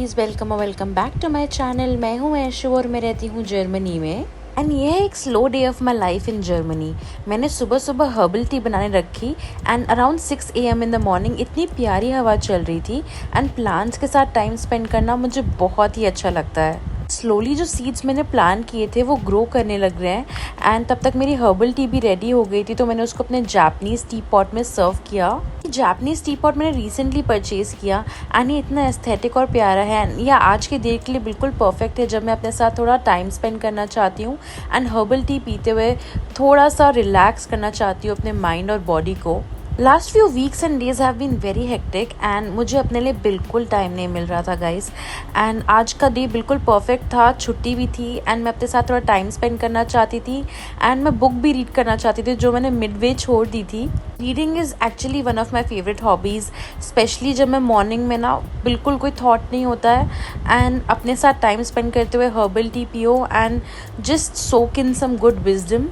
Guys, welcome back to my channel. मैं हूं ऐशु और मैं रहती हूं जर्मनी में। एंड ये है एक slow day of my life in Germany. मैंने सुबह सुबह हर्बल टी बनाने रखी and around 6 AM in the morning इतनी प्यारी हवा चल रही थी एंड प्लांट्स के साथ टाइम स्पेंड करना मुझे बहुत ही अच्छा लगता है। स्लोली जो सीड्स मैंने प्लान किए थे वो ग्रो करने लग रहे हैं एंड तब तक मेरी हर्बल टी भी रेडी हो गई थी, तो मैंने उसको अपने जापनीज़ टी पॉट में सर्व किया। जापनीज़ टी पॉट मैंने रिसेंटली परचेज़ किया एंड ये इतना एस्थेटिक और प्यारा है। यह आज के डेट के लिए बिल्कुल परफेक्ट है जब मैं अपने साथ थोड़ा टाइम स्पेंड करना चाहती हूँ एंड हर्बल टी पीते हुए थोड़ा सा रिलैक्स करना चाहती हूँ अपने माइंड और बॉडी को। Last few weeks and days have been very hectic and मुझे अपने लिए बिल्कुल टाइम नहीं मिल रहा था गाइस। एंड आज का डे बिल्कुल परफेक्ट था, छुट्टी भी थी एंड मैं अपने साथ थोड़ा टाइम स्पेंड करना चाहती थी एंड मैं बुक भी रीड करना चाहती थी जो मैंने मिडवे छोड़ दी थी। Reading is actually one of my favourite hobbies, specially जब मैं मॉर्निंग में ना बिल्कुल कोई थॉट नहीं होता है एंड अपने साथ टाइम स्पेंड करते हुए हर्बल टी पियो and just soak in some good wisdom.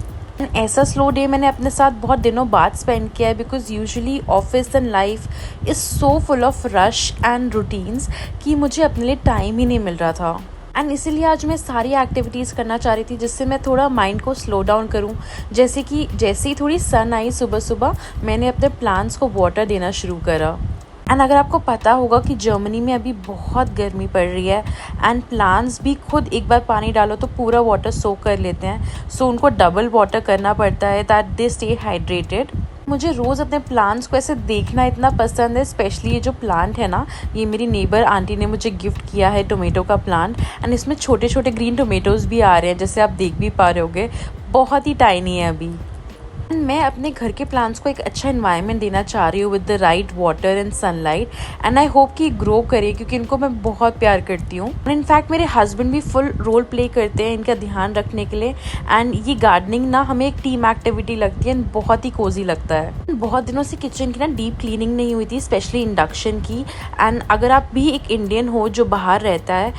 ऐसा स्लो डे मैंने अपने साथ बहुत दिनों बाद स्पेंड किया है because usually office and life is so full of rush and routines कि मुझे अपने लिए टाइम ही नहीं मिल रहा था। एंड इसीलिए आज मैं सारी एक्टिविटीज़ करना चाह रही थी जिससे मैं थोड़ा माइंड को स्लो डाउन करूं। जैसे ही थोड़ी सन आई सुबह सुबह मैंने अपने प्लांट्स को वाटर देना शुरू करा। एंड अगर आपको पता होगा कि जर्मनी में अभी बहुत गर्मी पड़ रही है एंड प्लांट्स भी खुद एक बार पानी डालो तो पूरा वाटर सोक कर लेते हैं, सो उनको डबल वाटर करना पड़ता है दैट दे स्टे हाइड्रेटेड। मुझे रोज़ अपने प्लांट्स को ऐसे देखना इतना पसंद है, स्पेशली ये जो प्लांट है ना, ये मेरी नेबर आंटी ने मुझे गिफ्ट किया है टोमेटो का प्लांट एंड इसमें छोटे छोटे ग्रीन टोमेटोज़ भी आ रहे हैं जैसे आप देख भी पा रहे होगे, बहुत ही टाइनी है अभी। मैं अपने घर के प्लांट्स को एक अच्छा एनवायरनमेंट देना चाह रही हूँ with the right water and sunlight and I hope कि ग्रो करे क्योंकि इनको मैं बहुत प्यार करती हूँ। एंड इनफैक्ट मेरे हस्बैंड भी फुल रोल प्ले करते हैं इनका ध्यान रखने के लिए एंड ये गार्डनिंग ना हमें एक टीम एक्टिविटी लगती है एंड बहुत ही कोजी लगता है। बहुत दिनों से किचन की ना डीप क्लीनिंग नहीं हुई थी, स्पेशली इंडक्शन की। एंड अगर आप भी एक इंडियन हो जो बाहर रहता है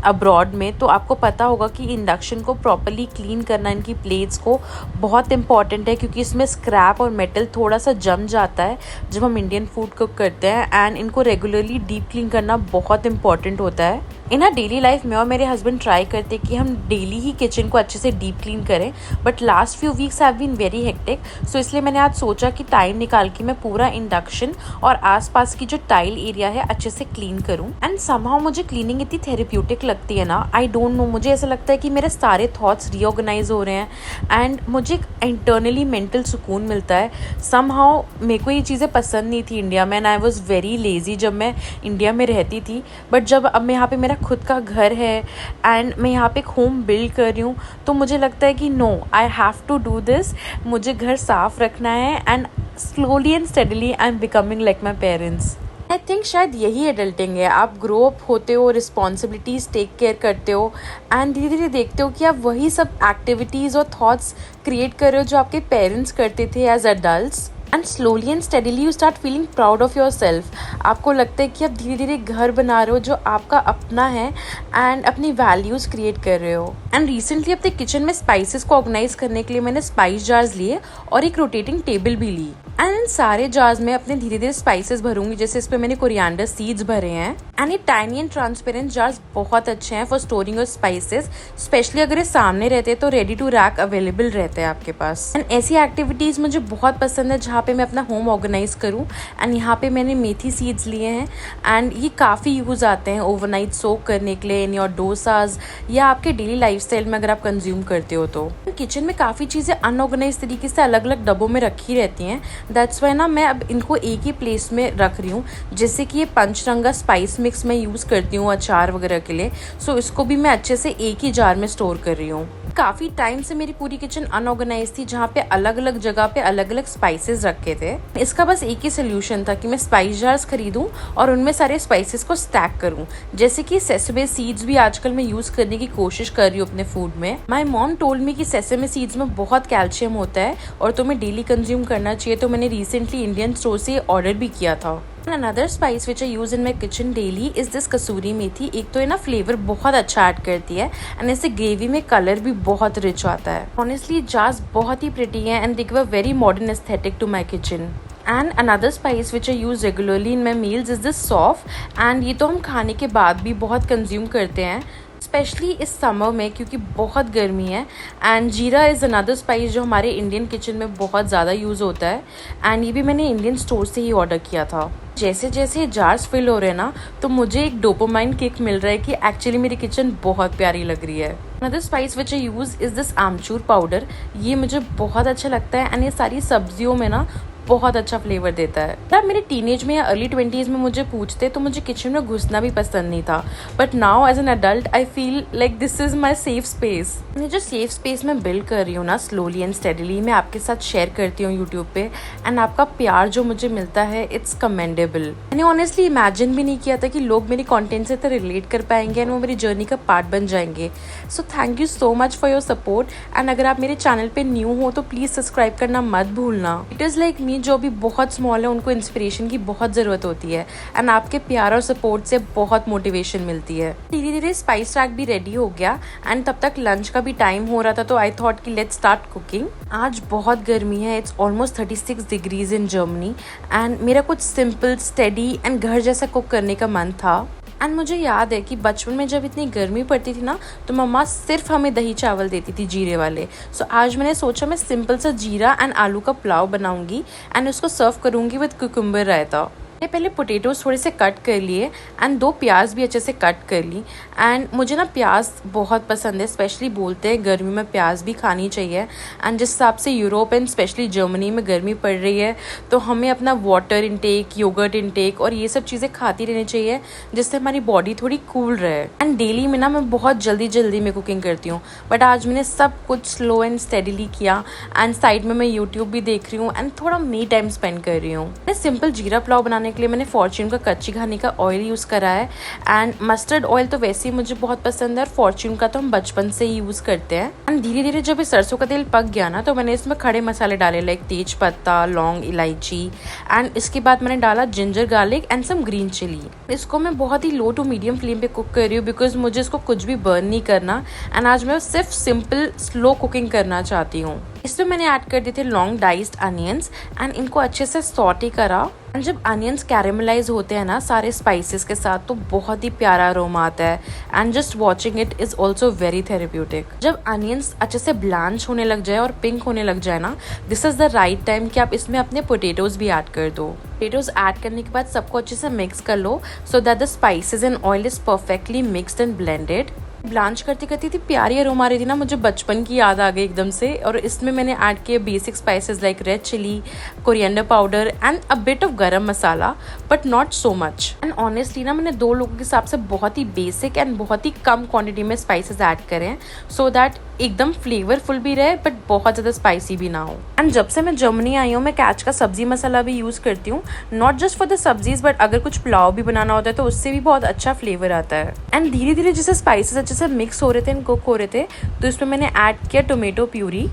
अब्रॉड में, तो आपको पता होगा कि इंडक्शन को प्रॉपरली क्लीन करना, इनकी प्लेट्स को बहुत इंपॉर्टेंट है क्योंकि इसमें स्क्रैप और मेटल थोड़ा सा जम जाता है जब हम इंडियन फूड कुक करते हैं एंड इनको रेगुलरली डीप क्लीन करना बहुत इंपॉर्टेंट होता है। इन आर डेली लाइफ में और मेरे हस्बैंड ट्राई करते हैं कि हम डेली ही किचन को अच्छे से डीप क्लीन करें, but last few weeks have been very hectic, so इसलिए मैंने आज सोचा कि टाइम निकाल के मैं पूरा इंडक्शन और आसपास की जो टाइल एरिया है अच्छे से क्लीन करूं। एंड समहाउ मुझे क्लीनिंग इतनी थेरेप्यूटिक लगती है ना, आई डोंट नो, मुझे ऐसा लगता है कि मेरे सारे थॉट्स रीऑर्गेनाइज हो रहे हैं एंड मुझे एक इंटरनली मेंटल सुकून मिलता है। समहाउ मेरे को ये चीज़ें पसंद नहीं थी इंडिया में and I was very lazy जब मैं इंडिया में रहती थी, बट जब अब मैं यहाँ पे मेरा खुद का घर है एंड मैं यहाँ पे एक होम बिल्ड कर रही हूँ तो मुझे लगता है कि no, I have to do this. मुझे घर साफ रखना है and slowly and steadily I am becoming like my parents. I think शायद यही एडल्टिंग है, आप ग्रो अप होते हो, रिस्पॉन्सिबिलिटीज़ टेक केयर करते हो एंड धीरे धीरे देखते हो कि आप वही सब एक्टिविटीज़ और थॉट्स क्रिएट कर रहे हो जो आपके पेरेंट्स करते थे as adults and slowly and steadily you start feeling proud of yourself. आपको लगता है कि आप धीरे धीरे घर बना रहे हो जो आपका अपना है एंड अपनी वैल्यूज़ क्रिएट कर रहे हो। एंड रिसेंटली अपने किचन में स्पाइसेस को ऑर्गेनाइज करने के लिए मैंने स्पाइस जार्स लिए और एक रोटेटिंग टेबल भी ली एंड इन सारे जार्स में अपने धीरे धीरे स्पाइसेस भरूंगी। जैसे इस पे मैंने कोरिएंडर सीड्स भरे हैं एंड ये टाइनी एंड ट्रांसपेरेंट जार्स बहुत अच्छे हैं for storing your spices, specially अगर ये सामने रहते हैं तो रेडी टू रैक अवेलेबल रहते हैं आपके पास। एंड ऐसी एक्टिविटीज़ मुझे बहुत पसंद है जहाँ पे मैं अपना होम ऑर्गेनाइज करूँ। एंड यहाँ पे मैंने मेथी सीड्स लिए हैं एंड ये काफ़ी यूज़ आते हैं ओवरनाइट सोक करने के लिए इन योर डोसाज या आपके डेली लाइफस्टाइल में अगर आप कंज्यूम करते हो तो। किचन में काफ़ी चीज़ें अनऑर्गेनाइज तरीके से अलग अलग डब्बों में रखी रहती हैं, दैट्स वाई ना मैं अब इनको एक ही प्लेस में रख रही हूँ। जैसे कि ये पंचरंगा स्पाइस मिक्स मैं यूज़ करती हूँ अचार वगैरह के लिए, सो इसको भी मैं अच्छे से एक ही जार में स्टोर कर रही हूँ। काफ़ी टाइम से मेरी पूरी किचन अनऑर्गेनाइज थी जहाँ पे अलग अलग जगह पे अलग अलग स्पाइसेस रखे थे। इसका बस एक ही सोल्यूशन था कि मैं स्पाइस जार्स खरीदूं और उनमें सारे स्पाइसेस को स्टैक करूं। जैसे कि सेसमे सीड्स भी आजकल मैं यूज़ करने की कोशिश कर रही हूँ अपने फूड में। माई मॉम टोल्ड मी कि सेसमे सीड्स में बहुत कैल्शियम होता है और तुम्हें डेली कंज्यूम करना चाहिए, तो मैंने रिसेंटली इंडियन स्टोर से ऑर्डर भी किया था। Another spice which I use in my kitchen daily is this kasuri methi. एक तो ये ना फ्लेवर बहुत अच्छा ऐड करती है एंड इससे ग्रेवी में कलर भी बहुत रिच आता है। ऑनेस्टली जार्स बहुत ही प्रिटी है and they give a very modern aesthetic to my kitchen. And another spice which I use regularly in my meals is this saunf. And ये तो हम खाने के बाद भी बहुत कंज्यूम करते हैं, स्पेशली इस समर में क्योंकि बहुत गर्मी है। एंड जीरा इज़ अनदर स्पाइस जो हमारे इंडियन किचन में बहुत ज़्यादा यूज़ होता है। एंड ये भी मैंने इंडियन स्टोर से ही ऑर्डर किया था। जैसे जैसे जार्स फिल हो रहे हैं ना, तो मुझे एक डोपामाइन किक मिल रहा है कि एक्चुअली मेरी किचन बहुत प्यारी लग रही है। Another spice which I use is this amchur powder. ये मुझे बहुत अच्छा लगता है एंड ये सारी सब्जियों में ना बहुत अच्छा फ्लेवर देता है। तब मेरे टीनेज में या अर्ली 20s में मुझे पूछते तो मुझे किचन में घुसना भी पसंद नहीं था, but now as an adult I feel like this is my safe space. मैं जो सेफ स्पेस में बिल्ड कर रही हूँ ना, स्लोली एंड स्टेडीली मैं आपके साथ शेयर करती हूँ यूट्यूब पे, एंड आपका प्यार जो मुझे मिलता है इट्स कमेंडेबल। मैंने ऑनेस्टली इमेजिन भी नहीं किया था कि लोग मेरी कॉन्टेंट से तो रिलेट कर पाएंगे एंड वो मेरी जर्नी का पार्ट बन जाएंगे। So thank you so much for your support. And अगर आप मेरे चैनल पे न्यू हो तो प्लीज़ सब्सक्राइब करना मत भूलना। इट इज़ लाइक मी जो भी बहुत स्मॉल है उनको इंस्पिरेशन की बहुत ज़रूरत होती है, एंड आपके प्यार और सपोर्ट से बहुत मोटिवेशन मिलती है। धीरे धीरे स्पाइस रैक भी रेडी हो गया एंड तब तक लंच का भी टाइम हो रहा था, तो आई थॉट कि लेट्स स्टार्ट कुकिंग। आज बहुत गर्मी है, it's almost 36 degrees in Germany, and मेरा कुछ सिंपल स्टेडी एंड घर जैसा कुक करने का मन था। एंड मुझे याद है कि बचपन में जब इतनी गर्मी पड़ती थी ना, तो मम्मा सिर्फ हमें दही चावल देती थी जीरे वाले। सो आज मैंने सोचा मैं सिंपल सा जीरा एंड आलू का पुलाव बनाऊंगी एंड उसको सर्व करूंगी विद कुकुम्बर रायता। मैंने पहले पोटैटोज थोड़े से कट कर लिए एंड 2 प्याज भी अच्छे से कट कर ली। एंड मुझे ना प्याज बहुत पसंद है, स्पेशली बोलते हैं गर्मी में प्याज भी खानी चाहिए। एंड जिस हिसाब से यूरोप एंड स्पेशली जर्मनी में गर्मी पड़ रही है, तो हमें अपना वाटर इनटेक, योगर्ट इनटेक और ये सब चीज़ें खाती रहनी चाहिए, जिससे हमारी बॉडी थोड़ी कूल रहे। एंड डेली में ना मैं बहुत जल्दी जल्दी में कुकिंग करती हूँ, बट आज मैंने सब कुछ स्लो एंड स्टेडीली किया। एंड साइड में मैं यूट्यूब भी देख रही हूँ एंड थोड़ा मी टाइम स्पेंड कर रही हूँ। सिंपल जीरा पुलाव बनाने के लिए मैंने फॉर्च्यून का कच्ची घानी का ऑयल यूज़ करा है। एंड मस्टर्ड ऑयल तो वैसे ही मुझे बहुत पसंद है, और फॉर्च्यून का तो हम बचपन से ही यूज़ करते हैं। एंड धीरे धीरे जब इस सरसों का तेल पक गया ना, तो मैंने इसमें खड़े मसाले डाले, लाइक तेज पत्ता, लौंग, इलायची। एंड इसके बाद मैंने डाला ginger garlic and some green chilli. इसको मैं बहुत ही लो टू मीडियम फ्लेम पे कुक कर रही हूँ, बिकॉज मुझे इसको कुछ भी बर्न नहीं करना। एंड आज मैं सिर्फ सिंपल स्लो कुकिंग करना चाहती हूँ। इसमें मैंने ऐड कर दिए थे लॉन्ग डाइस्ड अनियंस एंड इनको अच्छे से सॉटे करा। एंड जब अनियंस कैरेमलाइज होते हैं ना सारे स्पाइसेस के साथ, तो बहुत ही प्यारा अरोमा आता है। And just watching it is also very therapeutic. जब अनियंस अच्छे से ब्लांच होने लग जाए और पिंक होने लग जाए ना, this is the right time कि आप इसमें अपने पोटैटोज भी ऐड कर दो। पोटैटोज ऐड करने के बाद सबको अच्छे से मिक्स कर लो, so that the spices and oil is perfectly mixed and blended. Blanch करती करती थी प्यारी अरोमा रही थी ना, मुझे बचपन की याद आ गई एकदम से। और इसमें मैंने ऐड किए basic spices like red chilli, coriander powder and a bit of garam masala, but not so much. And honestly ना मैंने 2 लोगों के हिसाब से बहुत ही बेसिक एंड बहुत ही कम क्वांटिटी में स्पाइसेस ऐड करें, सो दैट एकदम फ्लेवरफुल भी रहे बट बहुत ज़्यादा स्पाइसी भी ना हो। एंड जब से मैं जर्मनी आई हूँ, मैं कैच का सब्जी मसाला भी यूज़ करती हूँ, not just for the sabzis, but अगर कुछ पुलाव भी बनाना होता है तो उससे भी बहुत अच्छा फ्लेवर आता है। एंड धीरे धीरे जैसे स्पाइसेस अच्छे से मिक्स हो रहे थे एंड कुक हो रहे थे, तो इसमें मैंने ऐड किया टोमेटो प्यूरी।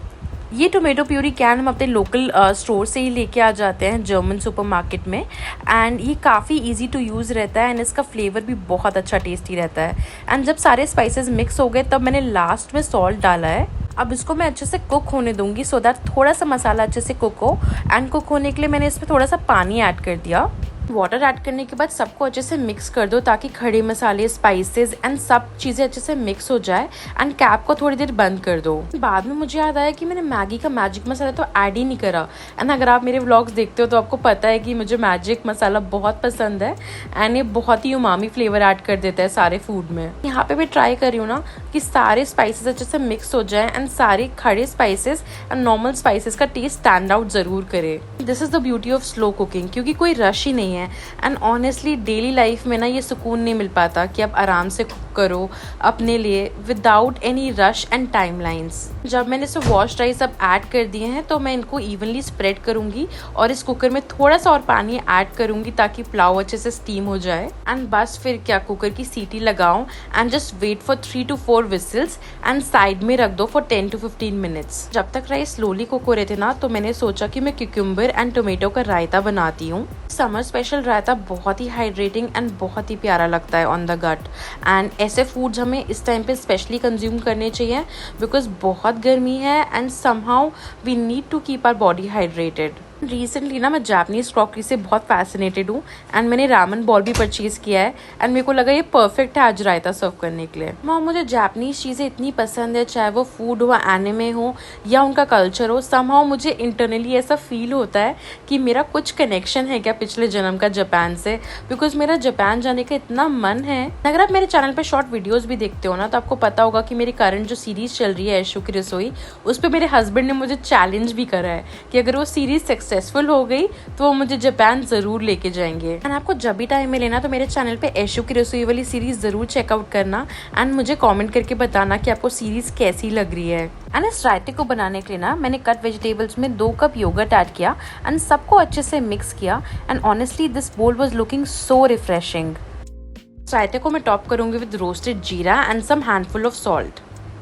ये टोमेटो प्यूरी कैन हम अपने लोकल स्टोर से ही लेके आ जाते हैं, जर्मन सुपरमार्केट में। एंड ये काफ़ी इजी टू यूज़ रहता है एंड इसका फ्लेवर भी बहुत अच्छा टेस्टी रहता है। एंड जब सारे स्पाइसेस मिक्स हो गए, तब मैंने लास्ट में सॉल्ट डाला है। अब इसको मैं अच्छे से कुक होने दूंगी, सो दैट थोड़ा सा मसाला अच्छे से कुक हो। एंड कुक होने के लिए मैंने इसमें थोड़ा सा पानी ऐड कर दिया। वाटर ऐड करने के बाद सबको अच्छे से मिक्स कर दो, ताकि खड़े मसाले, स्पाइसेस एंड सब चीज़ें अच्छे से मिक्स हो जाए। एंड कैप को थोड़ी देर बंद कर दो। बाद में मुझे याद आया कि मैंने मैगी का मैजिक मसाला तो ऐड ही नहीं करा। एंड अगर आप मेरे व्लॉग्स देखते हो तो आपको पता है कि मुझे मैजिक मसाला बहुत पसंद है, एंड ये बहुत ही उमामी फ्लेवर ऐड कर देता है सारे फूड में। यहाँ पे मैं ट्राई कर रही हूँ ना कि सारे स्पाइसेस अच्छे से मिक्स हो जाए एंड सारे खड़े स्पाइसेस एंड नॉर्मल स्पाइसेस का टेस्ट स्टैंड आउट ज़रूर करे। This is the beauty of slow cooking, क्योंकि कोई रश ही नहीं है। एंड ऑनेस्टली डेली लाइफ में ना ये सुकून नहीं मिल पाता कि आप आराम से कुक करो अपने लिए without any rush and timelines. जब मैंने इसे वॉश राइस अब ऐड कर दिए हैं, तो मैं इनको इवनली स्प्रेड करूंगी और इस कुकर में थोड़ा सा और पानी ऐड करूंगी, ताकि पुलाव अच्छे से स्टीम हो जाए। एंड बस फिर क्या, कुकर की सीटी लगाओ and just wait for 3 to 4 whistles and side में रख दो फॉर 10 to 15 मिनट्स। जब तक राइस स्लोली कुक हो रहे थे ना, तो मैंने सोचा कि मैं क्यूकम्बर एंड टोमेटो का रायता बनाती हूँ। समर स्पेशल रायता बहुत ही हाइड्रेटिंग एंड बहुत ही प्यारा लगता है ऑन द गट। एंड ऐसे फूड्स हमें इस टाइम पे स्पेशली कंज्यूम करने चाहिए, बिकॉज बहुत गर्मी है and somehow we need to keep our body hydrated. Recently ना मैं जापानीज क्रॉकरी से बहुत फैसिनेटेड हूँ एंड मैंने रामन बॉल भी परचेज किया है एंड मेरे को लगा ये परफेक्ट है आज रायता सर्व करने के लिए। मुझे जापानीज चीज़ें इतनी पसंद है, चाहे वो फूड हो, एनिमे हो या उनका कल्चर हो। समहाउ मुझे इंटरनली ऐसा फील होता है कि मेरा कुछ कनेक्शन है क्या पिछले जन्म का जापान से, बिकॉज मेरा जापान जाने का इतना मन है। अगर आप मेरे चैनल पे शॉर्ट वीडियोस भी देखते हो ना तो आपको पता होगा कि मेरी करंट जो सीरीज चल रही है ऐशु की रसोई, उस पर मेरे हस्बैंड ने मुझे चैलेंज भी करा है कि अगर वो सीरीज सक्सेसफुल हो गई तो वो मुझे जापान जरूर लेके जाएंगे। एंड आपको जब भी टाइम मिले ना तो मेरे चैनल पे ऐशु की रसोई वाली सीरीज जरूर चेकआउट करना एंड मुझे कमेंट करके बताना कि आपको सीरीज कैसी लग रही है। एंड इस रायते को बनाने के लिए ना मैंने कट वेजिटेबल्स में 2 कप योगर्ट ऐड किया एंड सबको अच्छे से मिक्स किया and honestly this bowl was looking so refreshing. रायते को मैं टॉप करूंगी with roasted jeera and some handful of salt.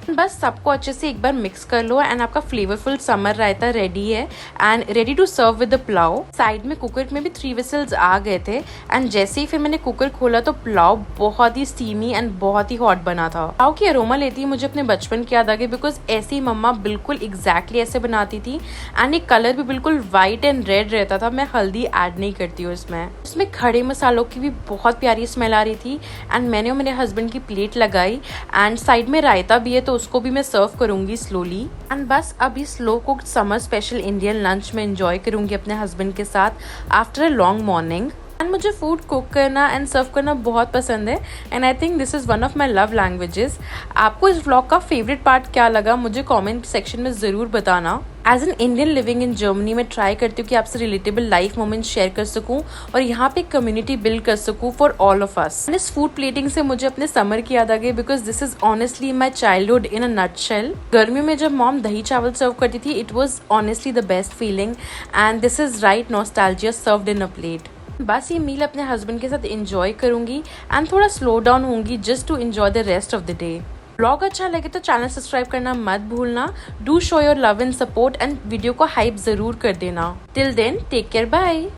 बस सबको अच्छे से एक बार मिक्स कर लो एंड आपका फ्लेवरफुल समर रायता रेडी है and ready to serve with the pulao. Side में कुकर में भी 3 विसल्स आ गए थे एंड जैसे ही फिर मैंने कुकर खोला तो पुलाव बहुत ही स्टीमी एंड बहुत ही हॉट बना था। पुलाव की अरोमा लेती ही मुझे अपने बचपन की याद आ गई, बिकॉज ऐसी मम्मा बिल्कुल एग्जैक्टली ऐसे बनाती थी एंड एक कलर भी बिल्कुल व्हाइट एंड रेड रहता था। मैं हल्दी ऐड नहीं करती हूँ इसमें खड़े मसालों की भी बहुत प्यारी स्मेल आ रही थी एंड मैंने और मेरे हस्बैंड की प्लेट लगाई एंड साइड में रायता भी है तो उसको भी मैं सर्व करूंगी स्लोली। एंड बस अब इस slow cooked summer special Indian lunch में एंजॉय करूंगी अपने हस्बैंड के साथ after a long morning. And मुझे फूड कुक करना एंड सर्व करना बहुत पसंद है and I think this is one of my love languages. आपको इस व्लॉग का फेवरेट पार्ट क्या लगा मुझे कमेंट सेक्शन में ज़रूर बताना। As an Indian living in Germany मैं ट्राई करती हूँ कि आपसे रिलेटेबल लाइफ मोमेंट्स शेयर कर सकूँ और यहाँ पे कम्युनिटी बिल्ड कर सकूँ फॉर ऑल ऑफ अस। इस फूड प्लेटिंग से मुझे अपने समर की याद आ गई, because this is honestly my childhood in a nutshell. गर्मियों में जब मॉम दही चावल सर्व करती थी it was honestly the best feeling and this is right nostalgia served in a plate. बस ये मील अपने हस्बैंड के साथ एंजॉय करूंगी एंड थोड़ा स्लो डाउन होंगी just to enjoy the rest of the day. Blog अच्छा लगे तो चैनल सब्सक्राइब करना मत भूलना। Do show your love and support and video को हाइप जरूर कर देना। Till then take care, bye.